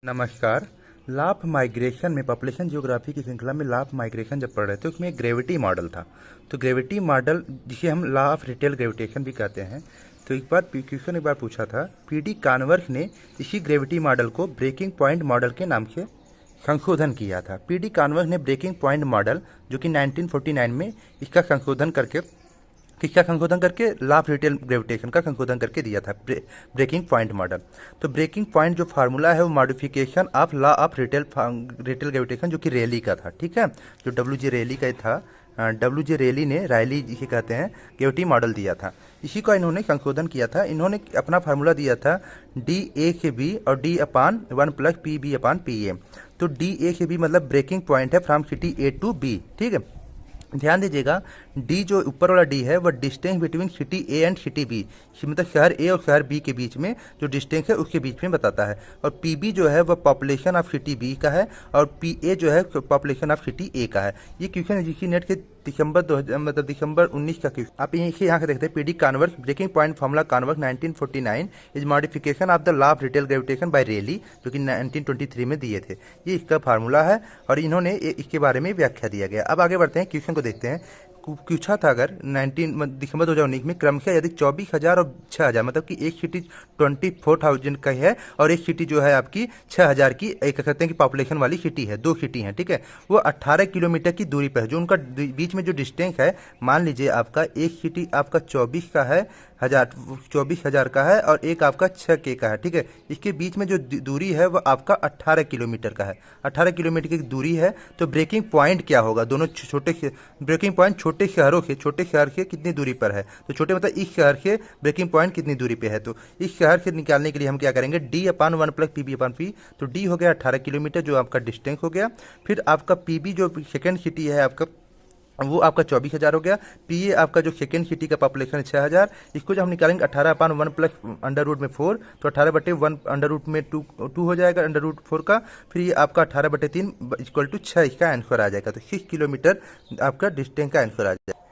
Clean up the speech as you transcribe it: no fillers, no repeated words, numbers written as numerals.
नमस्कार। Law of migration में population geography की श्रृंखला में लॉ ऑफ माइग्रेशन जब पढ़ रहे थे उसमें एक ग्रेविटी मॉडल था। तो ग्रेविटी मॉडल जिसे हम लॉ ऑफ रिटेल ग्रेविटेशन भी कहते हैं। तो एक बार क्वेश्चन पूछा था, पीडी कानवर्थ ने इसी ग्रेविटी मॉडल को ब्रेकिंग पॉइंट मॉडल के नाम से संशोधन किया था। पीडी कानवर्थ ने ब्रेकिंग पॉइंट मॉडल जो कि 1949 में इसका संशोधन करके लॉ ऑफ रिटेल ग्रेविटेशन का संशोधन करके दिया था, ब्रेकिंग पॉइंट मॉडल। तो ब्रेकिंग पॉइंट जो फार्मूला है वो modification of law of retail gravitation जो कि रेली का था, ठीक है, जो डब्ल्यू रेली का था। डब्ल्यू रेली ने रायली जिसे कहते हैं ग्रेविटी मॉडल दिया था, इसी का इन्होंने संशोधन किया था। इन्होंने अपना फार्मूला दिया था डी ए के बी और D upon 1 plus P B upon P A. तो डी ए के बी मतलब ब्रेकिंग पॉइंट है from city A to B, ठीक है। ध्यान दीजिएगा, डी जो ऊपर वाला डी है वह distance between city A and city B, मतलब शहर ए और शहर बी के बीच में जो डिस्टेंस है उसके बीच में बताता है। और पी बी जो है वह पॉपुलेशन ऑफ सिटी बी का है और पी ए जो है पॉपुलेशन ऑफ सिटी ए का है। ये क्वेश्चन जीसी नेट के दिसंबर 19 का क्वेश्चन। आप यहाँ से देखते हैं, PD Converse breaking point formula Converse 1949 is modification of the law of retail gravitation by Reilly जो कि 1923 में दिए थे। ये इसका फार्मूला है और इन्होंने इसके बारे में व्याख्या दिया गया। अब आगे बढ़ते हैं, क्वेश्चन को देखते हैं। पूछा था अगर दिसंबर 2019 में क्रमशः यदि 24,000 और 6,000, मतलब कि एक सिटी 24,000 का है और एक सिटी जो है आपकी 6,000 की, एक कहते हैं कि पॉपुलेशन वाली सिटी है, दो सिटी हैं, ठीक है, वो 18 किलोमीटर की दूरी पर है। जो उनका बीच में जो डिस्टेंस है, मान लीजिए आपका एक सिटी आपका 24,000 का है और एक आपका 6K का है, ठीक है। इसके बीच में जो दूरी है वो आपका 18 किलोमीटर का है, 18 किलोमीटर की दूरी है। तो ब्रेकिंग पॉइंट क्या होगा, दोनों छोटे ब्रेकिंग पॉइंट छोटे शहर से कितनी दूरी पर है, तो छोटे मतलब इस शहर से ब्रेकिंग पॉइंट कितनी दूरी पे है। तो इस शहर से निकालने के लिए हम क्या करेंगे, D upon 1 plus P B upon P. तो डी हो गया 18 किलोमीटर जो आपका डिस्टेंस हो गया। फिर आपका पी बी जो सेकेंड सिटी है आपका, वो आपका 24,000 हो गया। पी ए आपका जो सेकेंड सिटी का पॉपुलेशन है 6,000। इसको जब हम निकालेंगे 18 अपान 1 प्लस अंडर रूट में 4, तो 18/1 अंडर रूट में 2 हो जाएगा अंडर रूट 4 का। फिर ये आपका 18/3 इक्वल टू 6 इसका आंसर आ जाएगा। तो 6 किलोमीटर आपका डिस्टेंस का आंसर आ जाएगा।